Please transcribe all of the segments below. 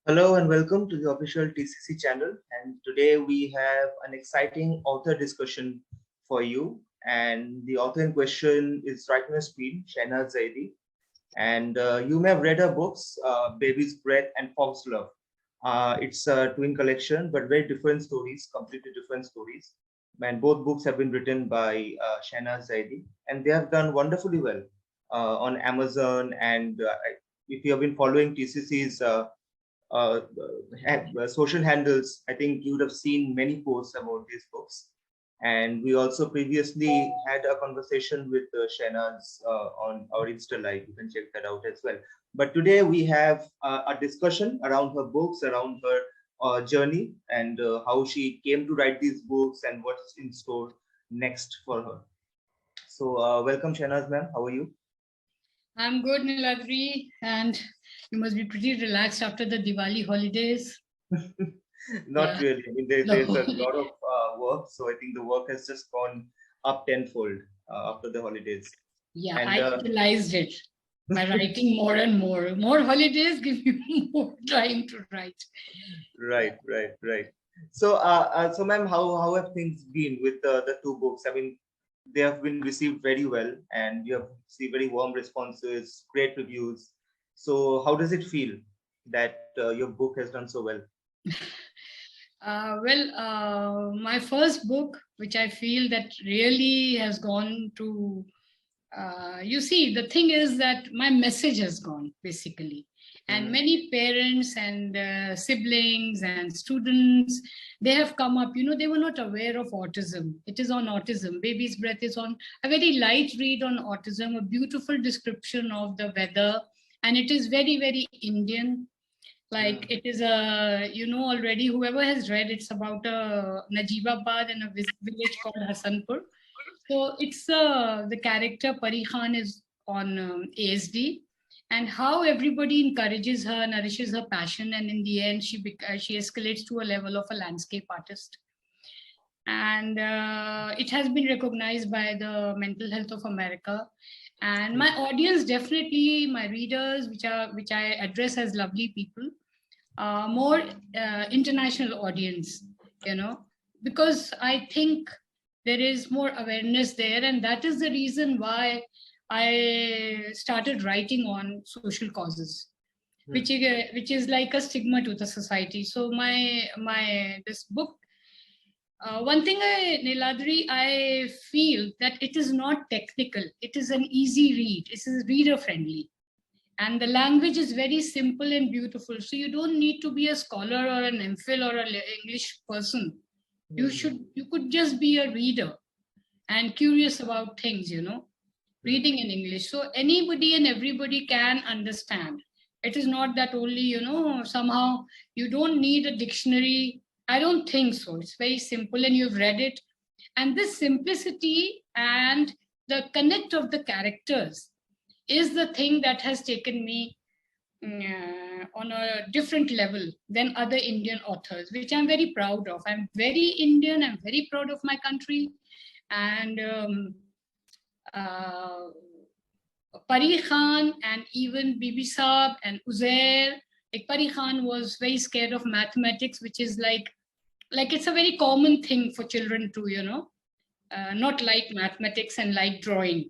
Hello and welcome to the official TCC channel. And today we have an exciting author discussion for you. And the author in question is right on the screen, Shahnaz Zaidi. And you may have read her books, Baby's Breath and Foxglove. It's a twin collection, but very different stories, completely different stories. And both books have been written by Shahnaz Zaidi, and they have done wonderfully well on Amazon. And if you have been following TCC's uh, social handles, I think you would have seen many posts about these books. And we also previously had a conversation with Shahnaz on our Insta Live. You can check that out as well. But today we have a discussion around her books, around her journey, and how she came to write these books and what's in store next for her. So, welcome, Shahnaz ma'am. How are you? I'm good, Niladri, and you must be pretty relaxed after the Diwali holidays. Not really. I mean, there's a lot of work, so I think the work has just gone up tenfold after the holidays. Yeah, And I utilized it by writing more and more. More holidays give you more time to write. right. So ma'am, how have things been with the two books? I mean, they have been received very well, and you have received very warm responses, great reviews. So how does it feel that your book has done so well? My first book, which I feel that really has gone to, you see, the thing is that my message has gone basically. And many parents and siblings and students, they have come up, they were not aware of autism. It is on autism. Baby's Breath is on a very light read on autism, a beautiful description of the weather. And it is very, very Indian. Like it is already whoever has read, it's about a Najibabad and a village called Hasanpur. So it's the character Pari Khan is on ASD, and how everybody encourages her, nourishes her passion, and in the end she escalates to a level of a landscape artist. And it has been recognized by the Mental Health of America. And my audience, definitely my readers, which I address as lovely people, more international audience, because I think there is more awareness there, and that is the reason why I started writing on social causes, which is like a stigma to the society. So my this book, one thing, Niladri, I feel that it is not technical. It is an easy read. It is reader friendly. And the language is very simple and beautiful. So you don't need to be a scholar or an MPhil or an English person. You could just be a reader and curious about things, reading in English. So anybody and everybody can understand. It is not that only, somehow you don't need a dictionary. I don't think so. It's very simple and you've read it. And this simplicity and the connect of the characters is the thing that has taken me on a different level than other Indian authors, which I'm very proud of. I'm very Indian. I'm very proud of my country. And Pari Khan and even Bibi Saab and Uzair, like Pari Khan was very scared of mathematics, which is like it's a very common thing for children to, not like mathematics and like drawing.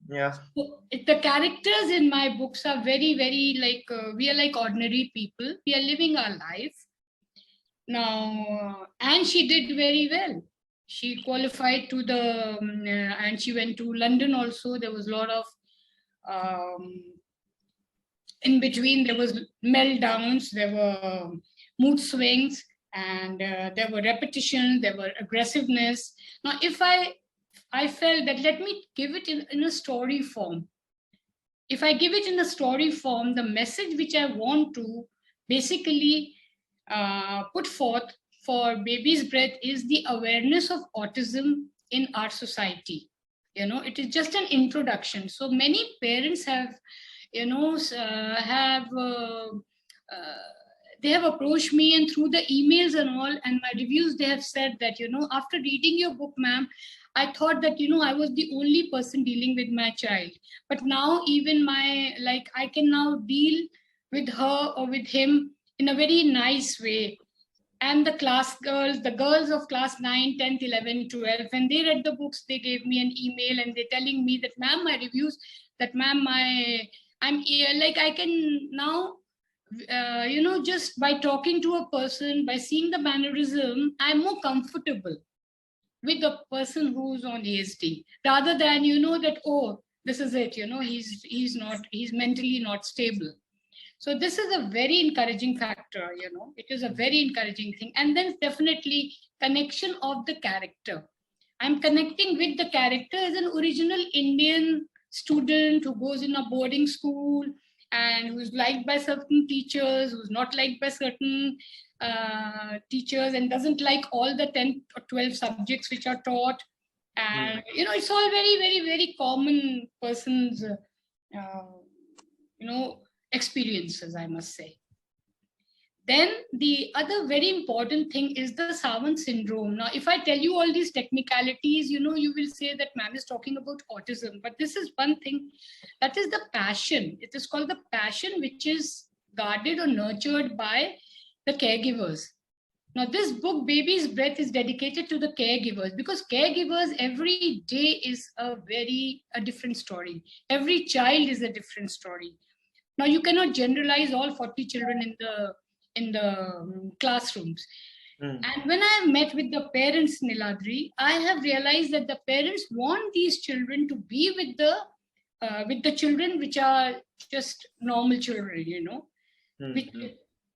Yeah. So the characters in my books are very, very we are like ordinary people. We are living our life now, and she did very well. She qualified to the, and she went to London also. There was a lot of, in between there was meltdowns, there were mood swings, and there were repetitions, there were aggressiveness. Now, if I felt that let me give it in a story form. If I give it in a story form, the message which I want to basically put forth for Baby's Breath is the awareness of autism in our society. It is just an introduction. So many parents have, they have approached me, and through the emails and all and my reviews, they have said that, after reading your book, ma'am, I thought that, I was the only person dealing with my child. But now even I can now deal with her or with him in a very nice way. And the girls of class 9, 10th, 11, 12, when they read the books, they gave me an email and they're telling me that, ma'am, my reviews, that ma'am, I'm like, I can now, just by talking to a person, by seeing the mannerism, I'm more comfortable with the person who's on ASD, rather than, that, oh, this is it, he's mentally not stable. So this is a very encouraging factor, it is a very encouraging thing. And then definitely connection of the character. I'm connecting with the character as an original Indian student who goes in a boarding school and who's liked by certain teachers, who's not liked by certain teachers, and doesn't like all the 10 or 12 subjects which are taught. And, it's all very, very, very common person's, experiences, I must say. Then the other very important thing is the Savant syndrome. Now, if I tell you all these technicalities, you will say that ma'am is talking about autism. But this is one thing, that is the passion. It is called the passion, which is guarded or nurtured by the caregivers. Now, this book, Baby's Breath, is dedicated to the caregivers, because caregivers every day is a different story. Every child is a different story. Now, you cannot generalize all 40 children in the classrooms. And when I met with the parents, Niladri, I have realized that the parents want these children to be with the children which are just normal children,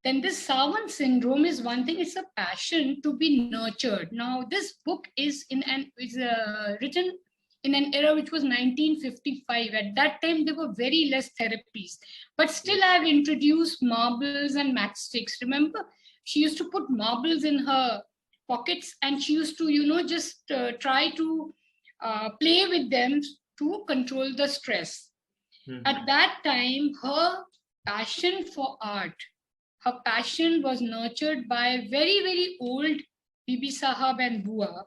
Then this Savant syndrome is one thing. It's a passion to be nurtured. Now, this book is written in an era which was 1955. At that time, there were very less therapies. But still, I have introduced marbles and matchsticks. Remember, she used to put marbles in her pockets, and she used to, just try to play with them to control the stress. At that time, her passion for art, her passion was nurtured by very, very old Bibi Sahab and Bua,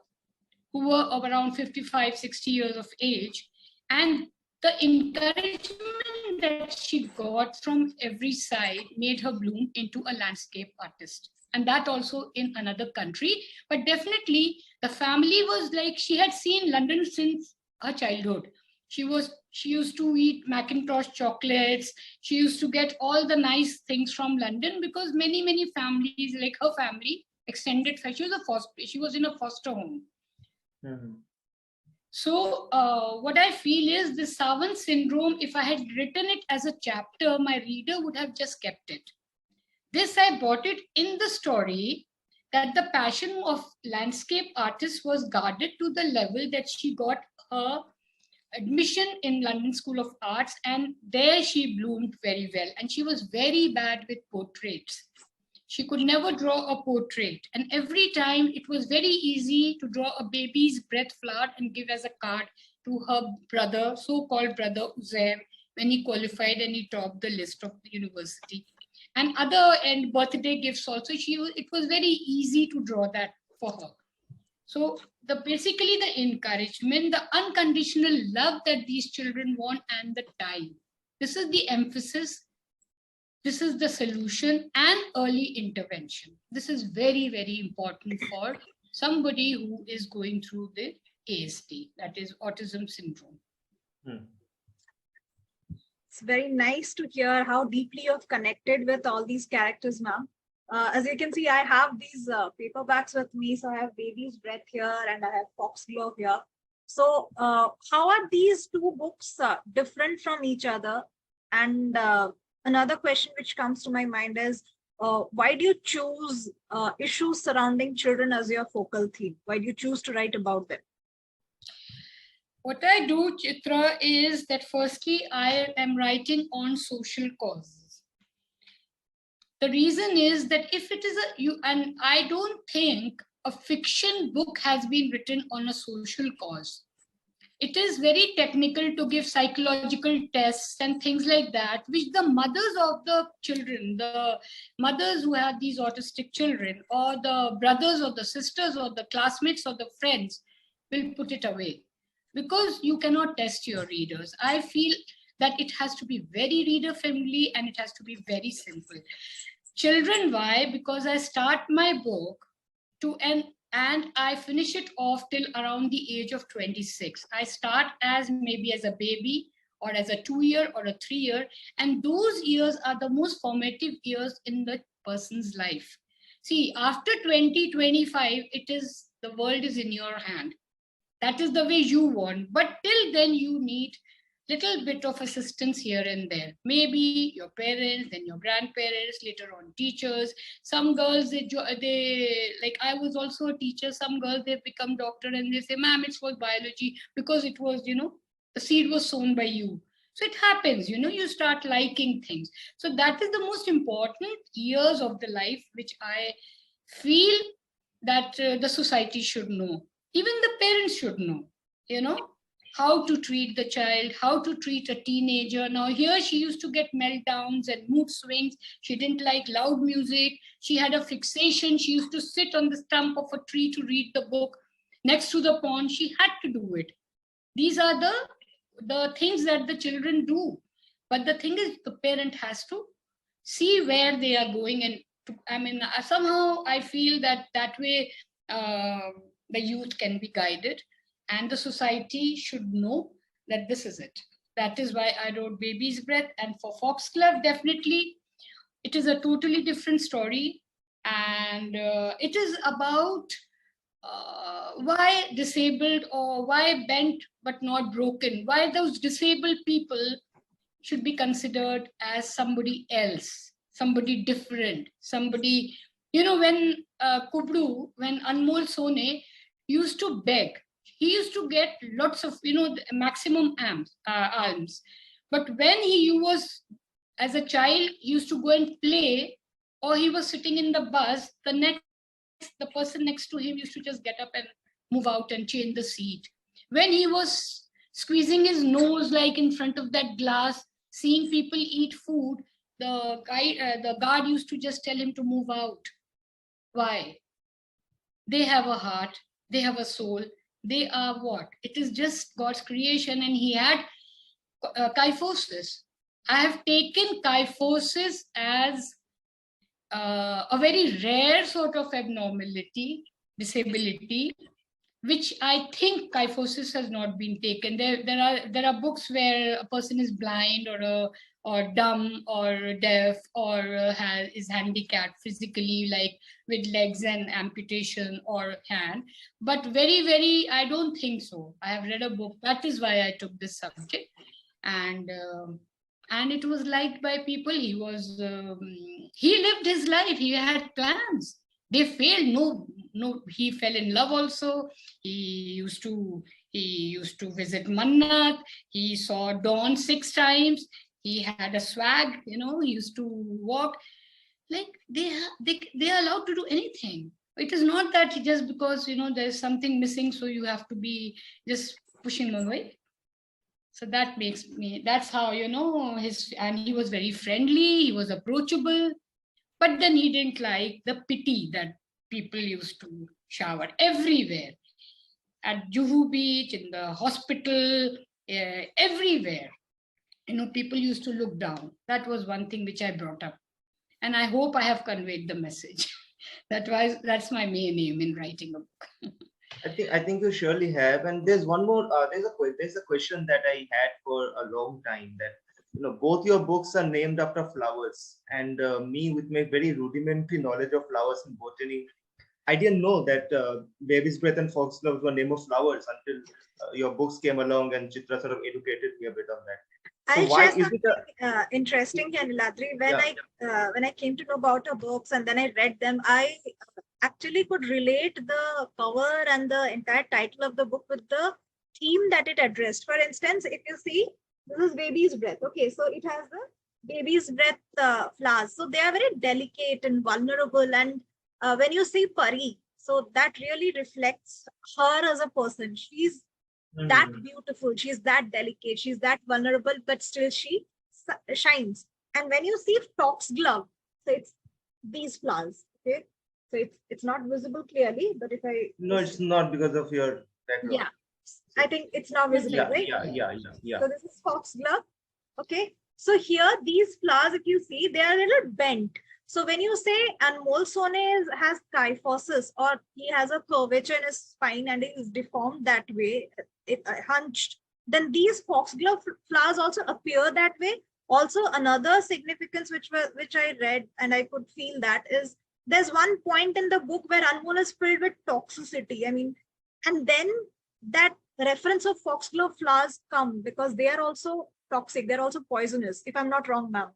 who were of around 55, 60 years of age. And the encouragement that she got from every side made her bloom into a landscape artist. And that also in another country. But definitely the family was like, she had seen London since her childhood. She used to eat Macintosh chocolates. She used to get all the nice things from London, because many, many families, like her family, extended. She was in a foster home. So what I feel is the Savant syndrome, if I had written it as a chapter, my reader would have just kept it. This, I brought it in the story, that the passion of landscape artist was guarded to the level that she got her admission in London School of Arts, and there she bloomed very well. And she was very bad with portraits. She could never draw a portrait. And every time it was very easy to draw a baby's breath flower and give as a card to her brother, so-called brother Uzair, when he qualified and he topped the list of the university. And birthday gifts also, it was very easy to draw that for her. So basically the encouragement, the unconditional love that these children want, and the time. This is the emphasis. This is the solution, and early intervention. This is very, very important for somebody who is going through the ASD, that is autism syndrome. It's very nice to hear how deeply you've connected with all these characters, ma'am. As you can see, I have these paperbacks with me. So I have Baby's Breath here and I have Foxglove here. So how are these two books different from each other? And another question which comes to my mind is, why do you choose issues surrounding children as your focal theme? Why do you choose to write about them? What I do, Chitra, is that firstly, I am writing on social causes. The reason is that if it is and I don't think a fiction book has been written on a social cause. It is very technical to give psychological tests and things like that, which the mothers of the children, the mothers who have these autistic children, or the brothers or the sisters or the classmates or the friends, will put it away, because you cannot test your readers. I feel that it has to be very reader friendly and it has to be very simple. Children, why? Because I start my book to an and I finish it off till around the age of 26. I start as maybe as a baby or as a 2 year or a 3 year, and those years are the most formative years in the person's life. See, after 2025, it is the world is in your hand. That is the way you want, but till then you need little bit of assistance here and there, maybe your parents, then your grandparents, later on teachers. Some girls, they like, I was also a teacher. Some girls, they become doctor and they say, ma'am, it was biology, because it was, the seed was sown by you. So it happens, you start liking things. So that is the most important years of the life, which I feel that the society should know. Even the parents should know, you know, how to treat the child, how to treat a teenager. Now, here she used to get meltdowns and mood swings. She didn't like loud music. She had a fixation. She used to sit on the stump of a tree to read the book next to the pond. She had to do it. These are the things that the children do. But the thing is, the parent has to see where they are going. And somehow I feel that way the youth can be guided, and the society should know that this is it. That is why I wrote Baby's Breath. And for Foxglove, definitely, it is a totally different story. And it is about why disabled, or why bent but not broken, why those disabled people should be considered as somebody else, somebody different, somebody, when when Anmol Sone used to beg, he used to get lots of, the maximum alms. But when he was, as a child, he used to go and play, or he was sitting in the bus, the person next to him used to just get up and move out and change the seat. When he was squeezing his nose, like in front of that glass, seeing people eat food, the guard used to just tell him to move out. Why? They have a heart, they have a soul, they are what? It is just God's creation, and he had kyphosis. I have taken kyphosis as a very rare sort of abnormality, disability, which I think kyphosis has not been taken. There are books where a person is blind, or dumb, or deaf, or is handicapped physically, like with legs and amputation or hand. But I don't think so. I have read a book. That is why I took this subject, and it was liked by people. He lived his life. He had plans. They failed. No, he fell in love also. He used to visit Mannat. He saw dawn 6 times. He had a swag, he used to walk. Like, they are allowed to do anything. It is not that just because, there's something missing, so you have to be just pushing him away. So that's how, and he was very friendly, he was approachable. But then he didn't like the pity that people used to shower everywhere. At Juhu Beach, in the hospital, everywhere. People used to look down. That was one thing which I brought up. And I hope I have conveyed the message. That's my main aim in writing a book. I think you surely have. And there's one more. There's a question that I had for a long time, that both your books are named after flowers, and me, with my very rudimentary knowledge of flowers and botany, I didn't know that Baby's Breath and Foxglove were name of flowers until your books came along, and Chitra sort of educated me a bit on that. So I'll why share is it interesting, Niladri. Yeah. When I came to know about her books and then I read them, I actually could relate the cover and the entire title of the book with the theme that it addressed. For instance, if you see, this is Baby's Breath. Okay, so it has the Baby's Breath flowers. So they are very delicate and vulnerable. And when you see Pari, so that really reflects her as a person. She's that beautiful, she's that delicate, she's that vulnerable, but still she shines. And when you see Foxglove, so it's these flowers. Okay, so it's not visible clearly, but if I No, it's not because of your background. Yeah, I think it's not visible, right? Yeah. So this is Foxglove. Okay, so here these flowers, if you see, they are a little bent. So when you say Anmol Sone has kyphosis, or he has a curvature in his spine and is deformed that way, hunched, then these foxglove flowers also appear that way. Also, another significance which I read and I could feel that is, there's one point in the book where Anmol is filled with toxicity. I mean, and then that reference of foxglove flowers come because they are also toxic. They're also poisonous, if I'm not wrong, ma'am.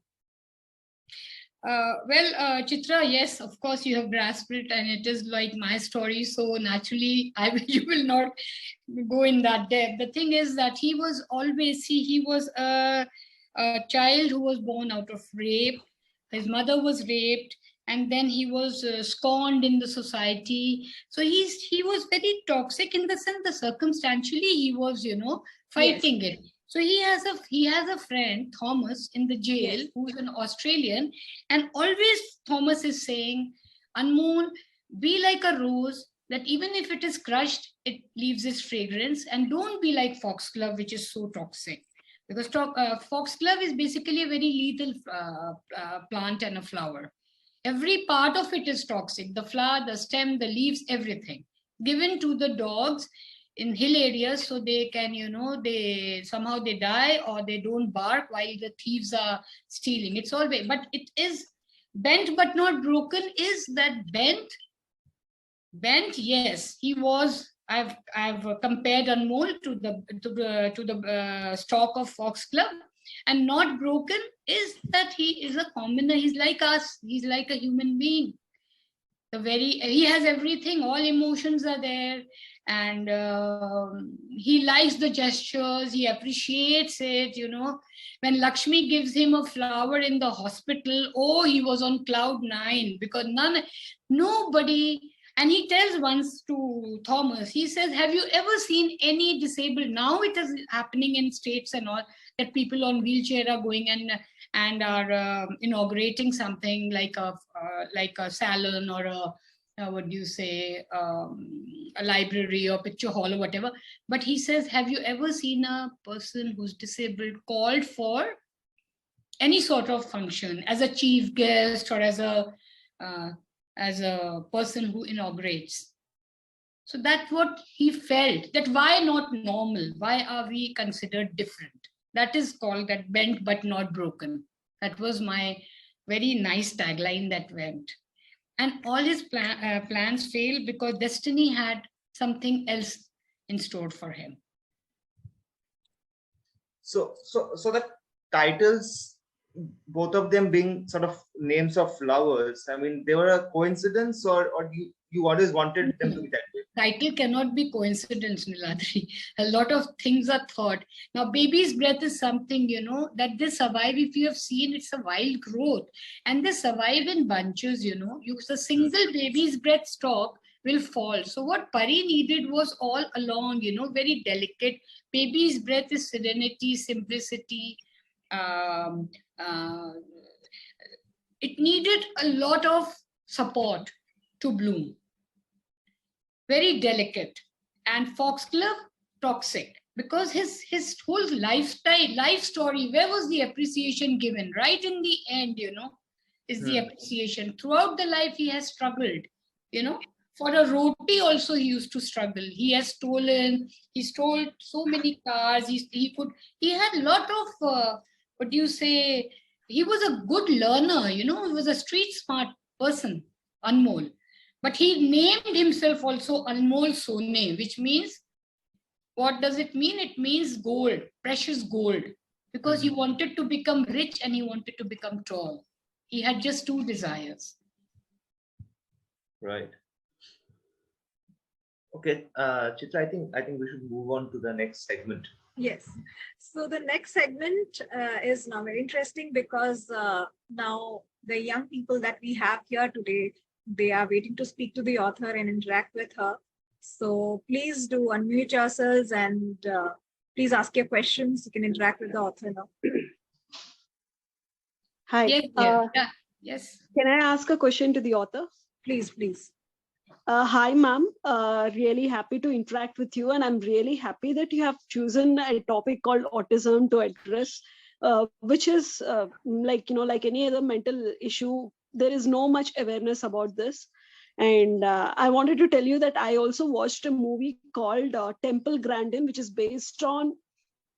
Chitra, yes, of course you have grasped it, and it is like my story. So naturally, you will not go in that depth. The thing is that he was always, he was a child who was born out of rape. His mother was raped, and then he was scorned in the society. So he was very toxic in the sense that circumstantially he was, fighting it. So he has a friend, Thomas, in the jail, who's an Australian, and always Thomas is saying, Anmol, be like a rose, that even if it is crushed, it leaves its fragrance, and don't be like foxglove, which is so toxic. Because foxglove is basically a very lethal plant and a flower. Every part of it is toxic. The flower, the stem, the leaves, everything. Given to the dogs in hill areas, so they can, they somehow they die or they don't bark while the thieves are stealing. It's always, but it is bent but not broken. Is that bent? Bent, yes. He was. I've compared Anmol to the stalk of foxglove, and not broken is that he is a commoner. He's like us. He's like a human being. He has everything. All emotions are there, and he likes the gestures. He appreciates it. When Lakshmi gives him a flower in the hospital, oh, he was on cloud 9 because nobody. And he tells once to Thomas, he says, have you ever seen any disabled? Now it is happening in states and all, that people on wheelchair are going and are inaugurating something like a salon or a library or picture hall or whatever. But he says, have you ever seen a person who's disabled called for any sort of function as a chief guest or as a person who inaugurates? So that's what he felt, that why not normal? Why are we considered different? That is called that bent but not broken. That was my very nice tagline that went. And all his plans failed because destiny had something else in store for him. So the titles, both of them being sort of names of flowers, I mean, they were a coincidence, or you always wanted them to be that way? Title cannot be coincidence, Niladri. A lot of things are thought. Now, baby's breath is something, that they survive. If you have seen, it's a wild growth. And they survive in bunches, a single baby's breath stalk will fall. So what Pari needed was all along, very delicate. Baby's breath is serenity, simplicity. It needed a lot of support to bloom. Very delicate. And foxglove, toxic, because his whole life story, where was the appreciation given? Right in the end, is the appreciation. Throughout the life, he has struggled, for a roti also he used to struggle. He has stolen, he stole so many cars. He had a lot of, he was a good learner, he was a street smart person, Anmol. But he named himself also Anmol Sone, which means, what does it mean? It means gold, precious gold, because he wanted to become rich and he wanted to become tall. He had just two desires. Right. Okay, Chitra, I think we should move on to the next segment. Yes. So the next segment is now very interesting because now the young people that we have here today, they are waiting to speak to the author and interact with her. So please do unmute yourselves and please ask your questions. You can interact with the author now. Hi. Yes. Can I ask a question to the author? Please, please. Hi, ma'am. Really happy to interact with you. And I'm really happy that you have chosen a topic called autism to address, which is like any other mental issue, there is no much awareness about this. And I wanted to tell you that I also watched a movie called Temple Grandin, which is based on,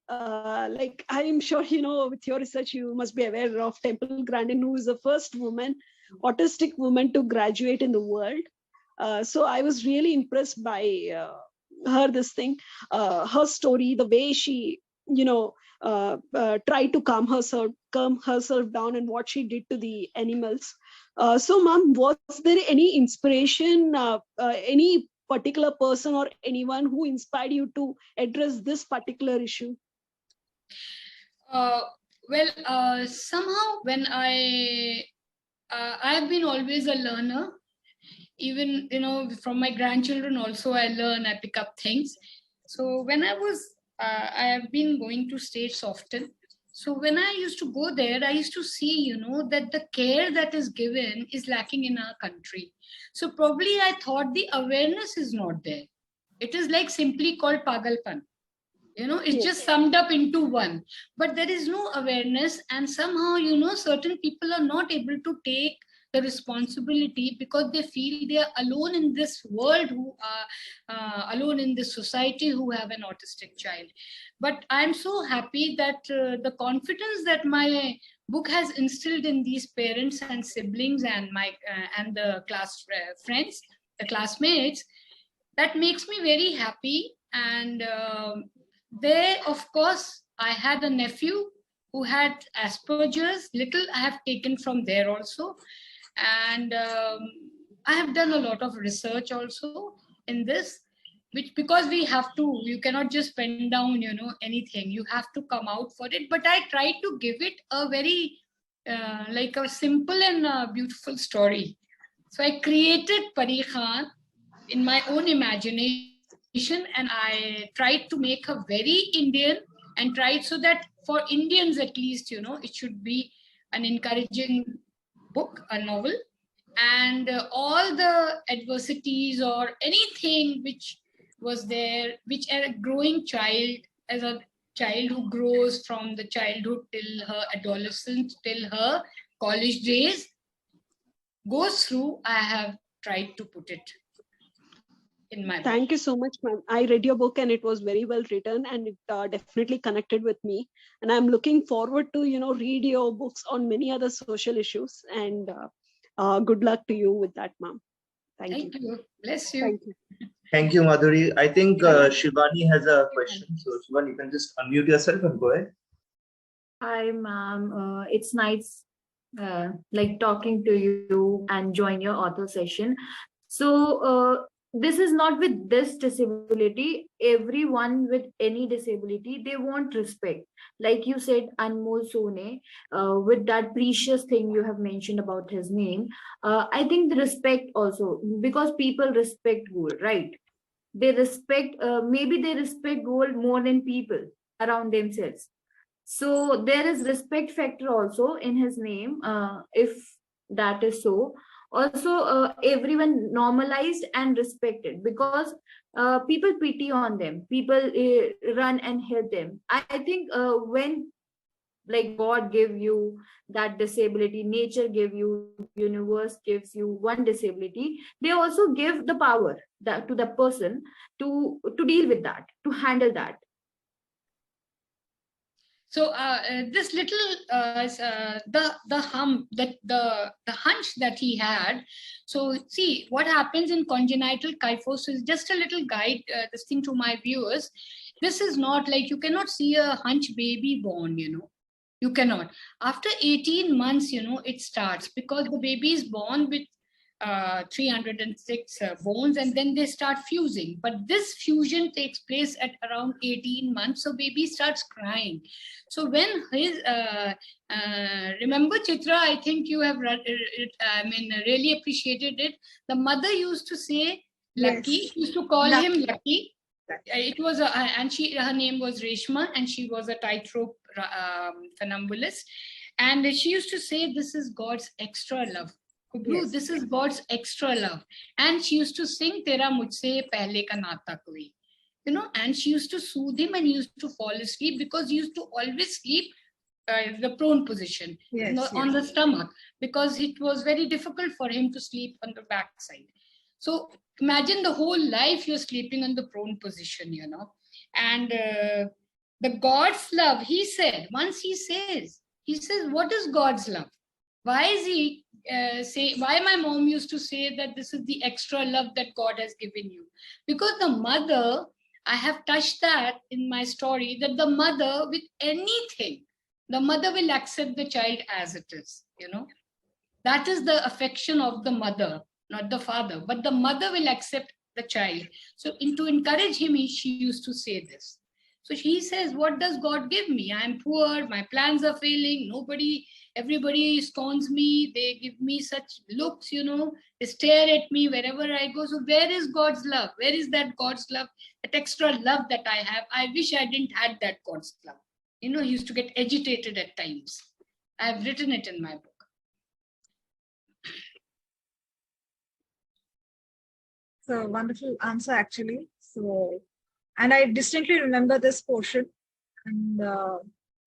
like, I'm sure, with your research, you must be aware of Temple Grandin, who is the first woman, autistic woman to graduate in the world. So I was really impressed by her story, the way she, tried to calm herself down, and what she did to the animals. So, Ma'am, was there any inspiration, any particular person or anyone who inspired you to address this particular issue? Uh, Somehow when I've been always a learner. Even, from my grandchildren also, I learn, I pick up things. So when I have been going to states often. So when I used to go there, I used to see, that the care that is given is lacking in our country. So probably I thought the awareness is not there. It is like simply called pagalpan. It's just summed up into one, but there is no awareness. And somehow, certain people are not able to take the responsibility because they feel they are alone in this world, who are alone in this society, who have an autistic child. But I'm so happy that the confidence that my book has instilled in these parents and siblings and my and the class friends, the classmates, that makes me very happy. And there, of course, I had a nephew who had Asperger's. Little I have taken from there also. And I have done a lot of research also in this, which, because we have to, you cannot just pen down, anything. You have to come out for it. But I tried to give it a very, like a simple and beautiful story. So I created Pari Khan in my own imagination, and I tried to make her very Indian, and tried so that for Indians at least, it should be an encouraging book, a novel. And all the adversities or anything which was there, which a growing child, as a child who grows from the childhood till her adolescence, till her college days, goes through, I have tried to put it in my book. Thank you so much, ma'am. I read your book and it was very well written, and it definitely connected with me. And I'm looking forward to, read your books on many other social issues. And good luck to you with that, ma'am. Thank you. Bless you. Thank you. Thank you, Madhuri. I think Shivani has a question. So, Shivani, you can just unmute yourself and go ahead. Hi, ma'am. It's nice like talking to you and join your author session. So this is not with this disability. Everyone with any disability, they want respect. Like you said, Anmol Sone, with that precious thing you have mentioned about his name, I think the respect also, because people respect gold, right? They respect, maybe they respect gold more than people around themselves. So there is respect factor also in his name, if that is so. Also, everyone normalized and respected, because people pity on them. People run and help them. I think when, like, God give you that disability, nature give you, universe gives you one disability, they also give the power that to the person to deal with that, to handle that. So this little the hunch that he had. So see what happens in congenital kyphosis. Just a little guide, this thing to my viewers. This is not like, you cannot see a hunch baby born. You cannot. After 18 months, it starts, because the baby is born with 306 bones, and then they start fusing. But this fusion takes place at around 18 months. So baby starts crying. So when his, remember Chitra, I think you have really appreciated it. The mother used to say, Lucky, Yes. used to call him Lucky. It was and her name was Reshma, and she was a tightrope funambulist. And she used to say, this is God's extra love. Yes. This is God's extra love. And she used to sing, Tera mujhse pehle ka nata koi. And she used to soothe him, and he used to fall asleep, because he used to always sleep the prone position, Yes, on the yes. stomach, because it was very difficult for him to sleep on the backside. So imagine the whole life you're sleeping on the prone position, and the God's love, he said, once he says, what is God's love? Why is he why my mom used to say that this is the extra love that God has given you? Because the mother, I have touched that in my story, that the mother, with anything, the mother will accept the child as it is, That is the affection of the mother, not the father, but the mother will accept the child. So to encourage him, she used to say this. So he says, what does God give me? I am poor, my plans are failing, everybody scorns me, they give me such looks, they stare at me wherever I go. So where is God's love? Where is that God's love, that extra love that I have? I wish I didn't had that God's love. He used to get agitated at times. I have written it in my book. So wonderful answer, actually. So, and I distinctly remember this portion. And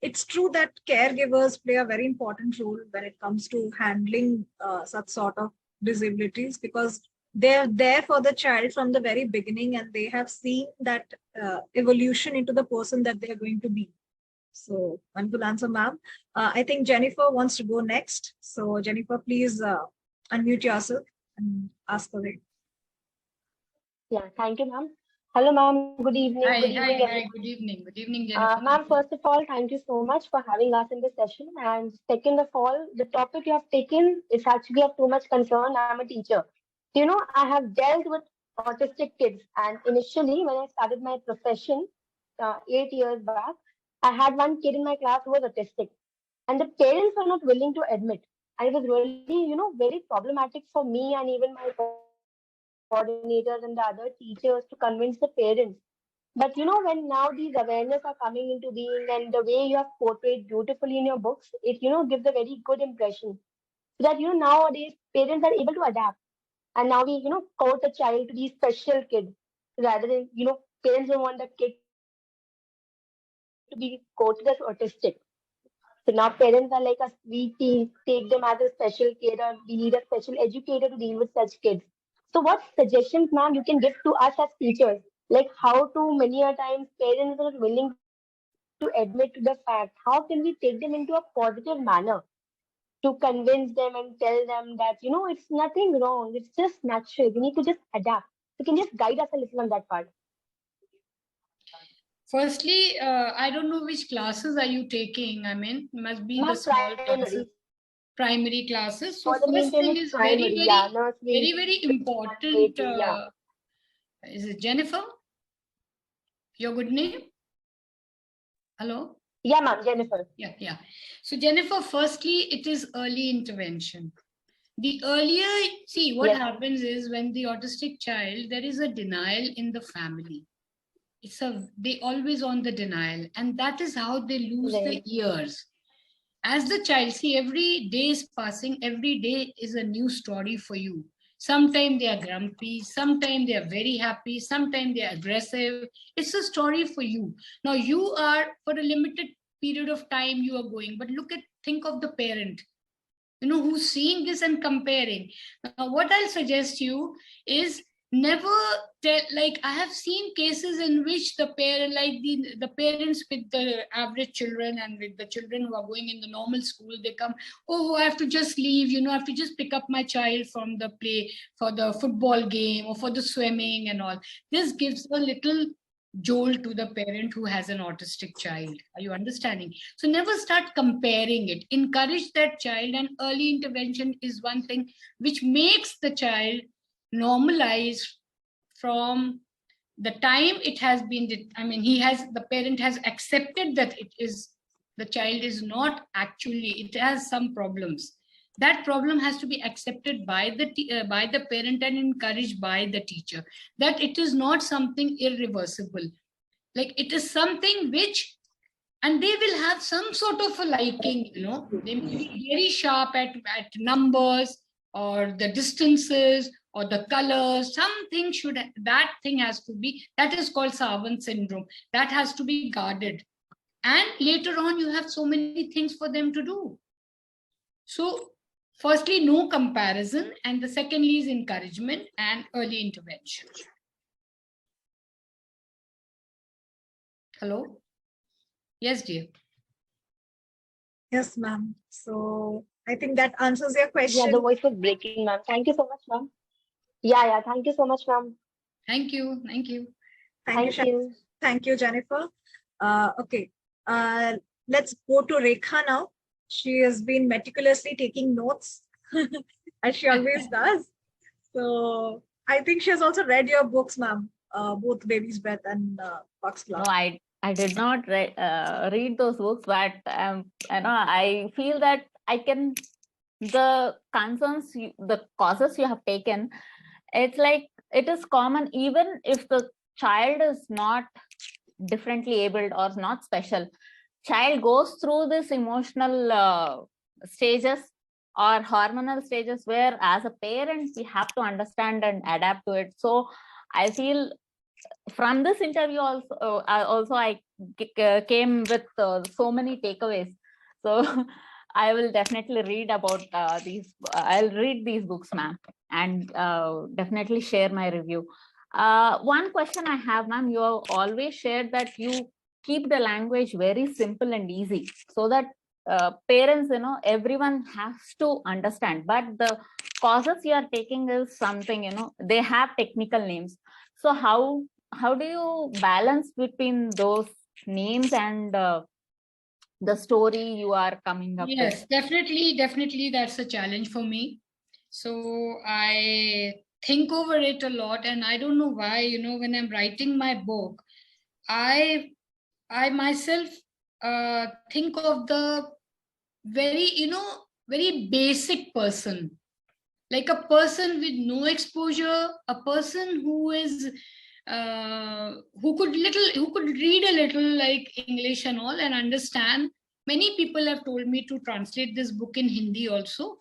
it's true that caregivers play a very important role when it comes to handling such sort of disabilities, because they're there for the child from the very beginning, and they have seen that evolution into the person that they're going to be. So wonderful answer, ma'am. I think Jennifer wants to go next. So Jennifer, please unmute yourself and ask away. Yeah, thank you, ma'am. Hello, ma'am. Good evening. Hi, good evening, hi, everyone. good evening. Good evening, Jennifer. Ma'am, first of all, thank you so much for having us in this session. And second of all, the topic you have taken is actually of too much concern. I'm a teacher. I have dealt with autistic kids. And initially, when I started my profession 8 years back, I had one kid in my class who was autistic. And the parents were not willing to admit. And it was really, very problematic for me and even my coordinators and the other teachers to convince the parents. But when now these awareness are coming into being, and the way you have portrayed beautifully in your books, it gives a very good impression. So that nowadays parents are able to adapt, and now we coach a child to be special kid rather than parents don't want the kid to be coached as autistic. So now parents are like us, take them as a special kid, or we need a special educator to deal with such kids. So what suggestions, ma'am, you can give to us as teachers? Like how to many a times parents are not willing to admit to the fact. How can we take them into a positive manner to convince them and tell them that, it's nothing wrong. It's just natural. We need to just adapt. You can just guide us a little on that part. Firstly, I don't know which classes are you taking. I mean, must be the Ma'am, small primary. classes, primary classes. So For the first thing maintenance is primary, yeah, nursery, very important. waiting, yeah. Is it Jennifer? Your good name? Hello? Yeah, ma'am, Jennifer. Yeah. So Jennifer, firstly, it is early intervention. The earlier, see, what happens is when the autistic child, there is a denial in the family. They always on the denial, and that is how they lose the years. As the child, see, every day is passing, every day is a new story for you. Sometimes they are grumpy, sometimes they are very happy, sometimes they are aggressive. It's a story for you. Now you are, for a limited period of time you are going, but think of the parent, who's seeing this and comparing. Now what I'll suggest you is, never tell, like I have seen cases in which the parent, like the parents with the average children and with the children who are going in the normal school, they come, oh, I have to just leave, I have to just pick up my child from the play for the football game or for the swimming and all. This gives a little jolt to the parent who has an autistic child. Are you understanding? So never start comparing it. Encourage that child, and early intervention is one thing which makes the child normalize from the time it has been, the parent has accepted that the child is not actually, it has some problems. That problem has to be accepted by the parent and encouraged by the teacher, that it is not something irreversible. Like it is something which, and they will have some sort of a liking, they may be very sharp at numbers or the distances or the colors. That thing has to be, that is called Savant syndrome. That has to be guarded. And later on, you have so many things for them to do. So firstly, no comparison. And the secondly is encouragement and early intervention. Hello? Yes, dear. Yes, ma'am. So I think that answers your question. Yeah, the voice was breaking, ma'am. Thank you so much, ma'am. Yeah. Thank you so much, ma'am. Thank you. Thank you. Thank you, Thank you. Thank you, Jennifer. Okay, let's go to Rekha now. She has been meticulously taking notes, as she always does. So I think she has also read your books, ma'am, both Baby's Breath and Foxglove. No, I did not read those books, but I feel that I can, the concerns, the causes you have taken, it's like it is common even if the child is not differently abled or not special. Child goes through this emotional stages or hormonal stages where as a parent we have to understand and adapt to it. So I feel from this interview also I came with so many takeaways. So I will definitely read about these. I'll read these books, ma'am, and definitely share my review. One question I have, ma'am, you have always shared that you keep the language very simple and easy so that parents, everyone has to understand. But the causes you are taking is something, they have technical names. So how do you balance between those names and the story you are coming up with? Yes, definitely that's a challenge for me. So I think over it a lot, and I don't know why, when I'm writing my book, I myself think of the very basic person, like a person with no exposure, a person who is who could read a little like English and all and understand. Many people have told me to translate this book in Hindi also,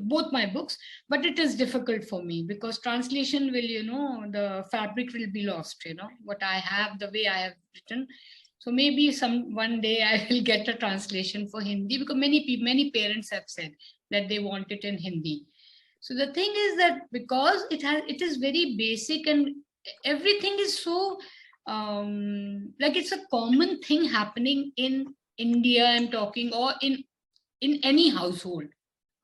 both my books, but it is difficult for me because translation will, the fabric will be lost, what I have, the way I have written. So maybe one day I will get a translation for Hindi, because many parents have said that they want it in Hindi. So the thing is that because it is very basic and everything is so like it's a common thing happening in India, I'm talking, or in any household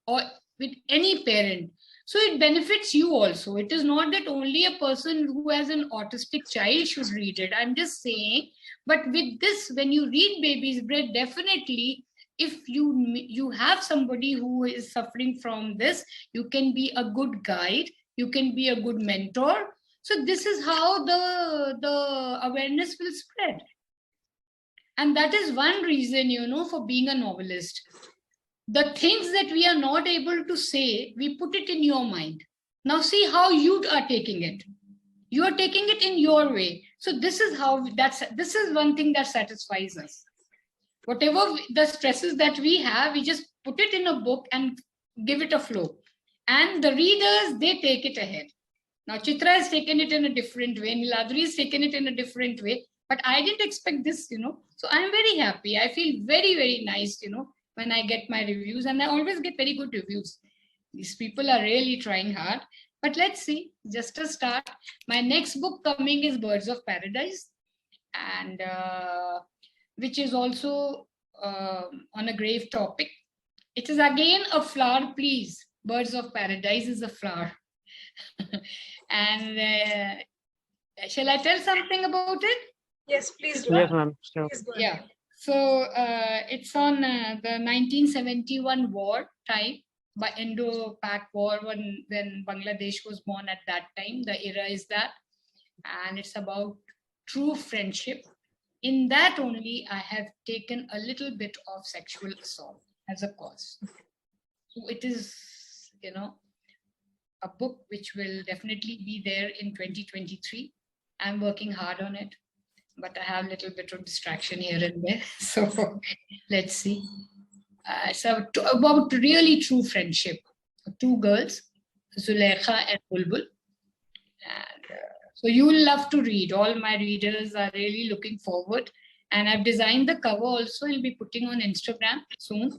or with any parent. So it benefits you also. It is not that only a person who has an autistic child should read it. I'm just saying, but with this, when you read Baby's Breath, definitely if you have somebody who is suffering from this, you can be a good guide, you can be a good mentor. So this is how the awareness will spread. And that is one reason, for being a novelist. The things that we are not able to say, we put it in your mind. Now see how you are taking it. You are taking it in your way. So this is one thing that satisfies us. Whatever the stresses that we have, we just put it in a book and give it a flow. And the readers, they take it ahead. Now Chitra has taken it in a different way. Niladri has taken it in a different way. But I didn't expect this, So I'm very happy. I feel very, very nice, when I get my reviews, and I always get very good reviews. These people are really trying hard. But let's see, just a start. My next book coming is Birds of Paradise, and which is also on a grave topic. It is again a flower, please. Birds of Paradise is a flower. And shall I tell something about it? Yes, please do. Yes, ma'am. Sure. Please go Yeah. ahead. So it's on the 1971 war time, by Indo-Pak war, when Bangladesh was born at that time. The era is that, and it's about true friendship. In that only, I have taken a little bit of sexual assault as a cause. So it is, a book which will definitely be there in 2023. I'm working hard on it, but I have a little bit of distraction here and there. So let's see. So about really true friendship. Two girls, Zulekha and Bulbul. And so you will love to read. All my readers are really looking forward. And I've designed the cover also. I'll be putting on Instagram soon.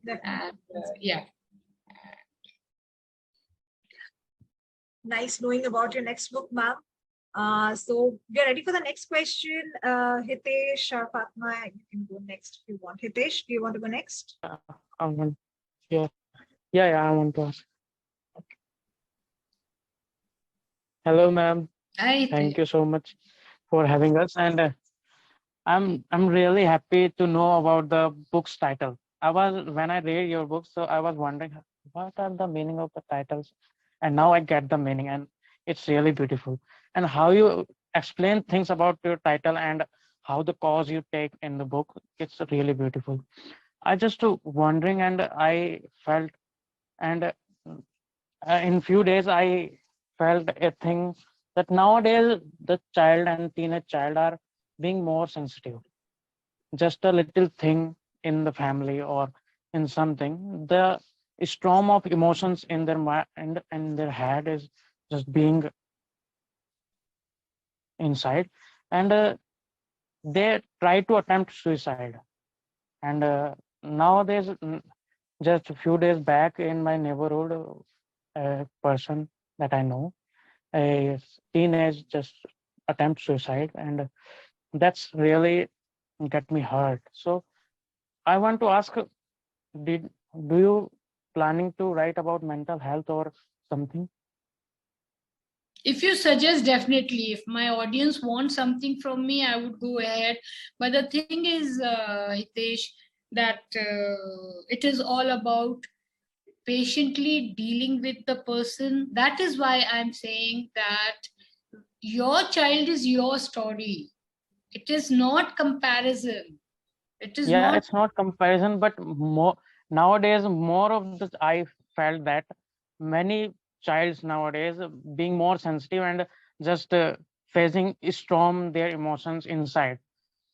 Definitely. And, yeah. Nice knowing about your next book, ma'am. So we're ready for the next question. Hitesh or Padma, you can go next if you want. Hitesh, do you want to go next? I want, yeah, yeah, I want to ask. Hello, ma'am. Hi, Thank Hitesh. you so much for having us, and I'm really happy to know about the book's title. I was when I read your book, so I was wondering what are the meaning of the titles, and now I get the meaning, and it's really beautiful. And how you explain things about your title and how the cause you take in the book, it's really beautiful. I just wondering, and I felt, and in few days I felt a thing that nowadays the child and teenage child are being more sensitive. Just a little thing in the family or in something, the storm of emotions in their mind and their head is just being inside, and they try to attempt suicide. And nowadays, just a few days back in my neighborhood, a person that I know, a teenage just attempt suicide, and that's really get me hurt. So I want to ask, did do you planning to write about mental health or something? If you suggest, definitely. If my audience wants something from me, I would go ahead. But the thing is, Hitesh, that it is all about patiently dealing with the person. That is why I'm saying that your child is your story. It is not comparison. It is Yeah, not. it's not comparison, but more nowadays, more of this I felt that many childs nowadays being more sensitive and just facing storm their emotions inside.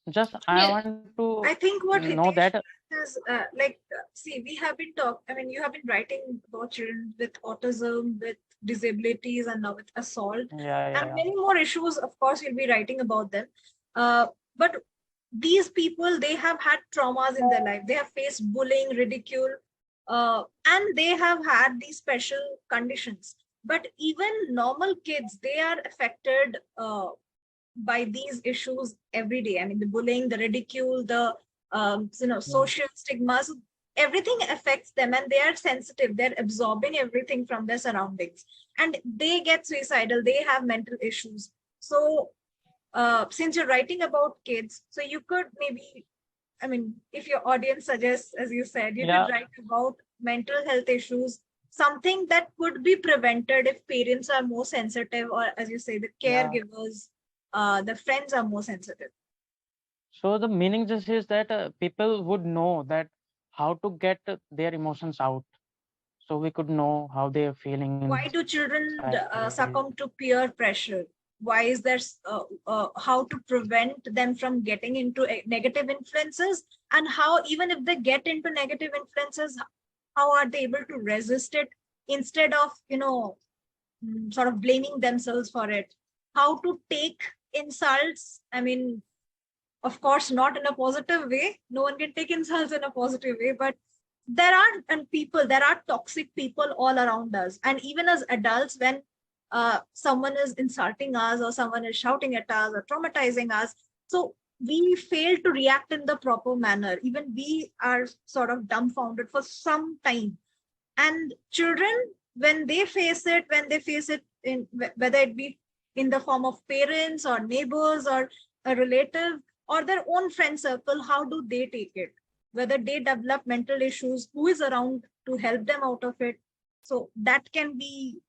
Just I Yeah. want to I think what know that. Hitesh is see, we have been I mean, you have been writing about children with autism, with disabilities, and now with assault, and Yeah. many more issues. Of course, you'll be writing about them. But these people, they have had traumas in their life. They have faced bullying, ridicule, and they have had these special conditions. But even normal kids, they are affected by these issues every day. I mean, the bullying, the ridicule, the Yeah. social stigmas, everything affects them, and they are sensitive. They're absorbing everything from their surroundings, and they get suicidal. They have mental issues. So, since you're writing about kids, so you could maybe, I mean, if your audience suggests, as you said, you Yeah. could write about mental health issues, something that could be prevented if parents are more sensitive, or as you say, the Yeah. caregivers, the friends are more sensitive. So the meaning just is that people would know that how to get their emotions out. So we could know how they are feeling Why do inside. children succumb to peer pressure? Why is there, how to prevent them from getting into negative influences? And how, even if they get into negative influences, how are they able to resist it instead of, sort of blaming themselves for it? How to take insults? I mean, of course, not in a positive way. No one can take insults in a positive way, but there are toxic people all around us. And even as adults, when someone is insulting us or someone is shouting at us or traumatizing us, so we fail to react in the proper manner. Even we are sort of dumbfounded for some time. And children, when they face it in, whether it be in the form of parents or neighbors or a relative or their own friend circle, how do they take it? Whether they develop mental issues, who is around to help them out of it? So that can be,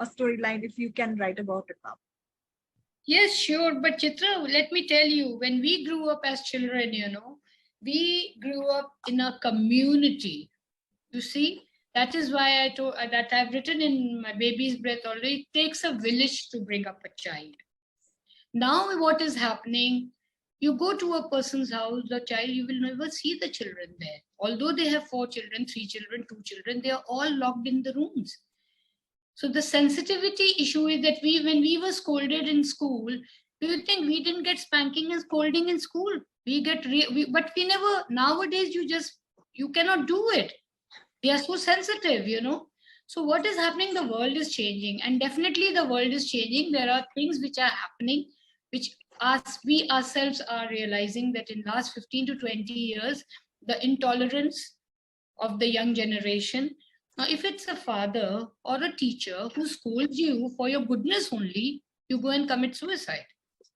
a storyline if you can write about it now. Yes, sure. But Chitra, let me tell you, when we grew up as children, we grew up in a community. You see, that is why I told that I've written in my baby's breath already. It takes a village to bring up a child. Now, what is happening? You go to a person's house, the child, you will never see the children there. Although they have 4 children, 3 children, 2 children, they are all locked in the rooms. So the sensitivity issue is that when we were scolded in school, do you think we didn't get spanking and scolding in school? But we never, nowadays you cannot do it. We are so sensitive, So what is happening? The world is changing, and definitely the world is changing. There are things which are happening, which we ourselves are realizing that in last 15 to 20 years, the intolerance of the young generation. Now, if it's a father or a teacher who scolds you for your goodness only, you go and commit suicide,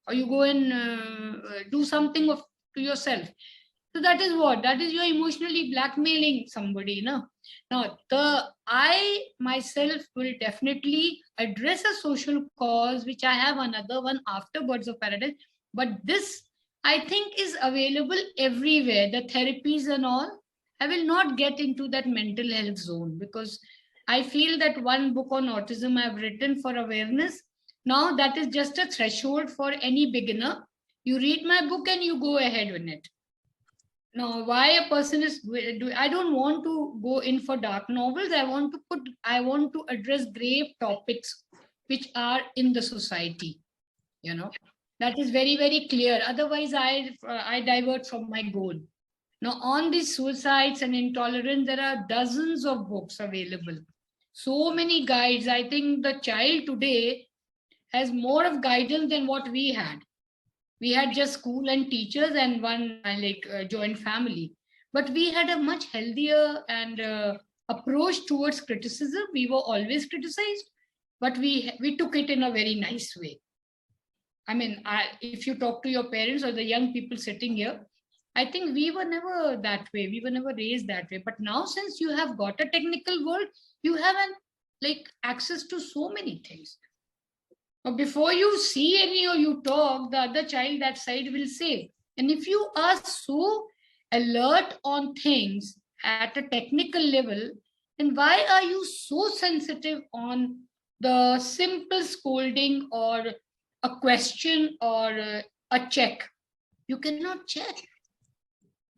or you go and do something to yourself. So that is what? That is you're emotionally blackmailing somebody, no? Now, I myself will definitely address a social cause, which I have another one after Birds of Paradise. But this, I think, is available everywhere. The therapies and all. I will not get into that mental health zone, because I feel that one book on autism I've written for awareness. Now that is just a threshold for any beginner. You read my book and you go ahead with it. Now, why a person is, I don't want to go in for dark novels. I want to address grave topics which are in the society. That is very, very clear. Otherwise, I divert from my goal. Now, on these suicides and intolerance, there are dozens of books available. So many guides. I think the child today has more of guidance than what we had. We had just school and teachers and one joint family. But we had a much healthier and approach towards criticism. We were always criticized, but we took it in a very nice way. I mean, if you talk to your parents or the young people sitting here, I think we were never that way. We were never raised that way. But now, since you have got a technical world, you have access to so many things. But before you see any or you talk, the other child that side will say. And if you are so alert on things at a technical level, then why are you so sensitive on the simple scolding or a question or a check? You cannot check.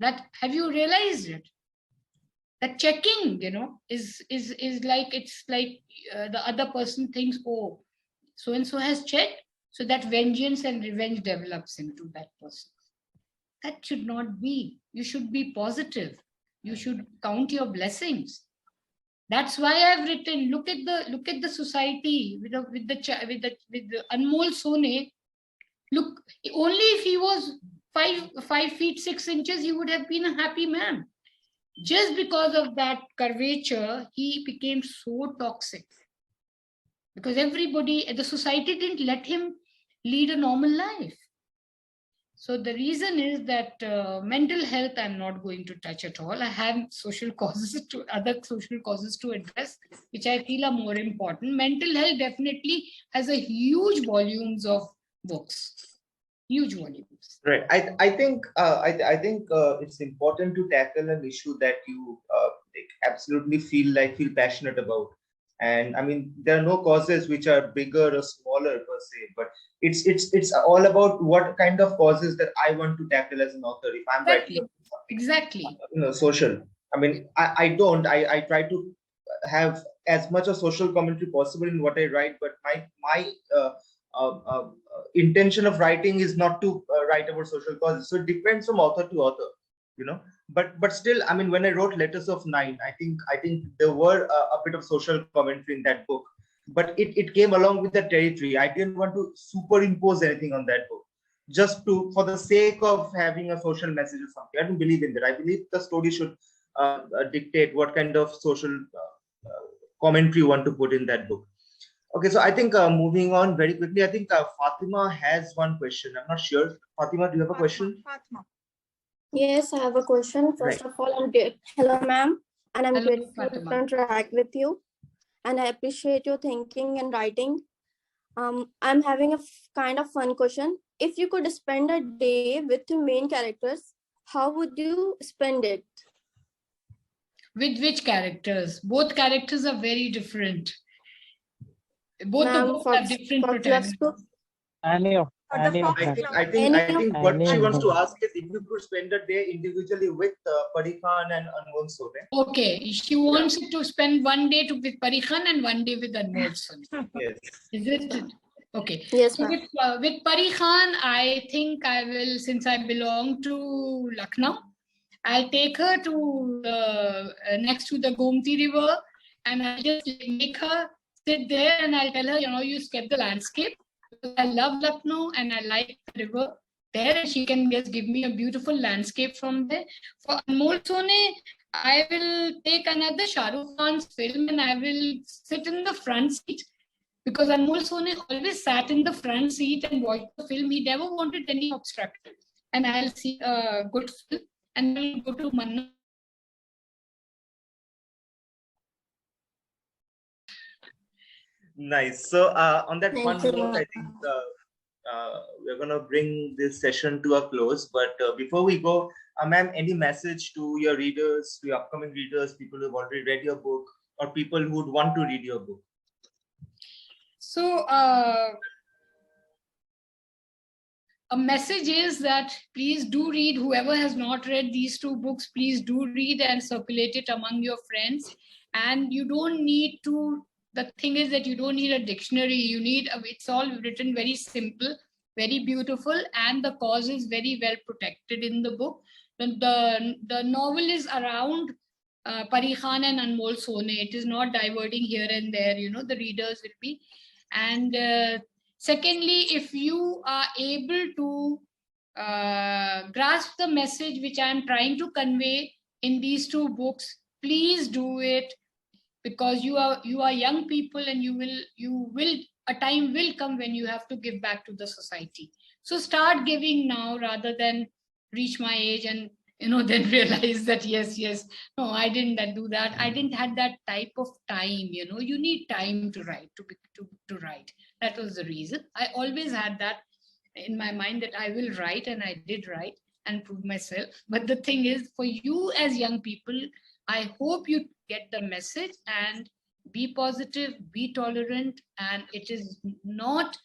That, have you realized it? That checking, is like, it's like the other person thinks, oh, so and so has checked, so that vengeance and revenge develops into that person. That should not be. You should be positive. You should count your blessings. That's why I've written. Look at the society with the Anmol Sone. Look, only if he was 5 feet 6 inches, he would have been a happy man. Just because of that curvature, he became so toxic. Because the society didn't let him lead a normal life. So the reason is that mental health, I'm not going to touch at all. I have other social causes to address, which I feel are more important. Mental health definitely has a huge volumes of books. Huge volumes. Right. I think it's important to tackle an issue that you absolutely feel passionate about. And I mean, there are no causes which are bigger or smaller per se, but it's all about what kind of causes that I want to tackle as an author. If I'm writing exactly, social. I mean, I try to have as much of social commentary possible in what I write, but my intention of writing is not to write about social causes. So it depends from author to author, But still, I mean, when I wrote Letters of Nine, I think there were a bit of social commentary in that book, but it came along with the territory. I didn't want to superimpose anything on that book, just for the sake of having a social message or something. I don't believe in that. I believe the story should dictate what kind of social commentary you want to put in that book. Okay, so I think moving on very quickly, I think Fatima has one question. I'm not sure. Fatima, do you have a question? Fatima. Yes, I have a question. First of all, hello, ma'am, and I'm grateful to interact with you, and I appreciate your thinking and writing. I'm having a kind of fun question. If you could spend a day with the main characters, how would you spend it? With which characters? Both characters are very different. Both the books have different protagonists. I think what she wants to ask is if you could spend a day individually with Parikhan and Anmol Sone. Okay, she wants to spend one day with Parikhan and one day with Anmol Sone. Yes. Is it? Okay. Yes, So ma'am. with Pari Khan, I think I will, since I belong to Lucknow, I'll take her to next to the Gomti River, and I'll just make her sit there, and I'll tell her, you skip the landscape, because I love Lucknow and I like the river there, and she can just give me a beautiful landscape from there. For Anmol Sone, I will take another Shah Rukh Khan's film and I will sit in the front seat, because Anmol Sone always sat in the front seat and watched the film. He never wanted any obstruction. And I'll see a good film and then go to Manna. Nice. So on that Thank one you, note, I ma'am. think we're going to bring this session to a close. But before we go, ma'am, any message to your readers, to your upcoming readers, people who've already read your book, or people who would want to read your book? So a message is that please do read. Whoever has not read these two books, please do read and circulate it among your friends. And you don't need to, the thing is that you don't need a dictionary. You need, it's all written very simple, very beautiful, and the cause is very well protected in the book. The novel is around Pari Khan and Anmol Sone. It is not diverting here and there, the readers will be. And secondly, if you are able to grasp the message which I am trying to convey in these two books, please do it, because you are young people, and you will a time will come when you have to give back to the society. So start giving now, rather than reach my age and then realize that yes, no, I didn't do that. I didn't have that type of time. You need time to write, to write. That was the reason. I always had that in my mind, that I will write, and I did write and prove myself. But the thing is, for you as young people, I hope you get the message and be positive, be tolerant, and it is not,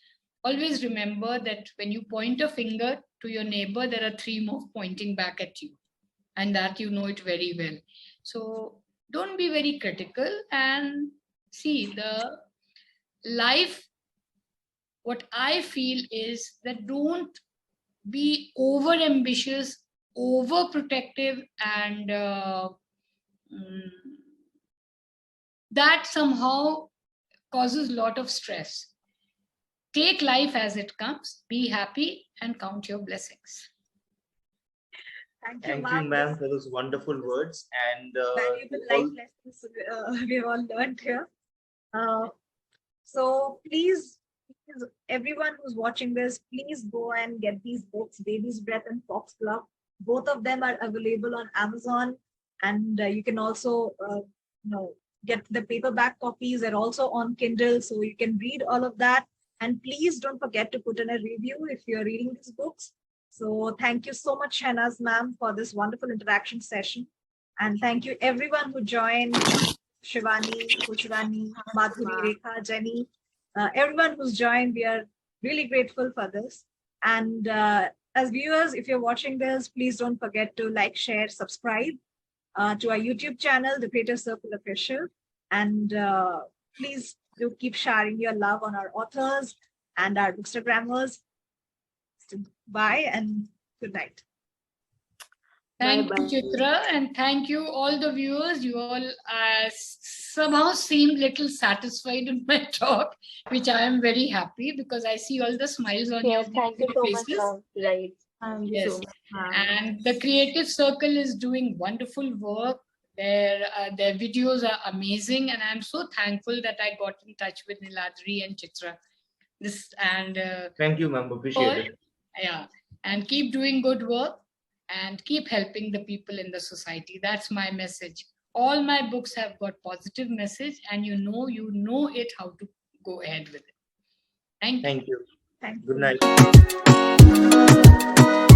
always remember that when you point a finger to your neighbor, there are three more pointing back at you, and that you know it very well. So don't be very critical, and see the life. What I feel is that don't be over ambitious, over protective, and that somehow causes a lot of stress. Take life as it comes, be happy, and count your blessings. Thank you, ma'am, for those wonderful words and valuable life lessons we've all learned here. So please, everyone who's watching this, please go and get these books, Baby's Breath and Foxglove. Both of them are available on Amazon, and you can also get the paperback copies. They're also on Kindle, so you can read all of that. And please don't forget to put in a review if you're reading these books. So thank you so much, Shahnaz ma'am, for this wonderful interaction session. And thank you everyone who joined, Shivani, Kuchrani, Madhuri, Rekha, Jenny, everyone who's joined. We are really grateful for this. And as viewers, if you're watching this, please don't forget to like, share, subscribe to our YouTube channel, The Creative Circle Official. And please do keep sharing your love on our authors and our Bookstagrammers. Bye and good night. Thank you, Chitra, and thank you all the viewers. You all somehow seemed little satisfied in my talk, which I am very happy, because I see all the smiles on your faces. Thank you so much, ma'am. Right. Yes. And the Creative Circle is doing wonderful work. Their videos are amazing, and I'm so thankful that I got in touch with Niladri and Chitra. Thank you, ma'am. Appreciate it. Yeah, and keep doing good work and keep helping the people in the society. That's my message. All my books have got positive message, and you know it how to go ahead with it. Thank you. Thank you. Thank you. Good night.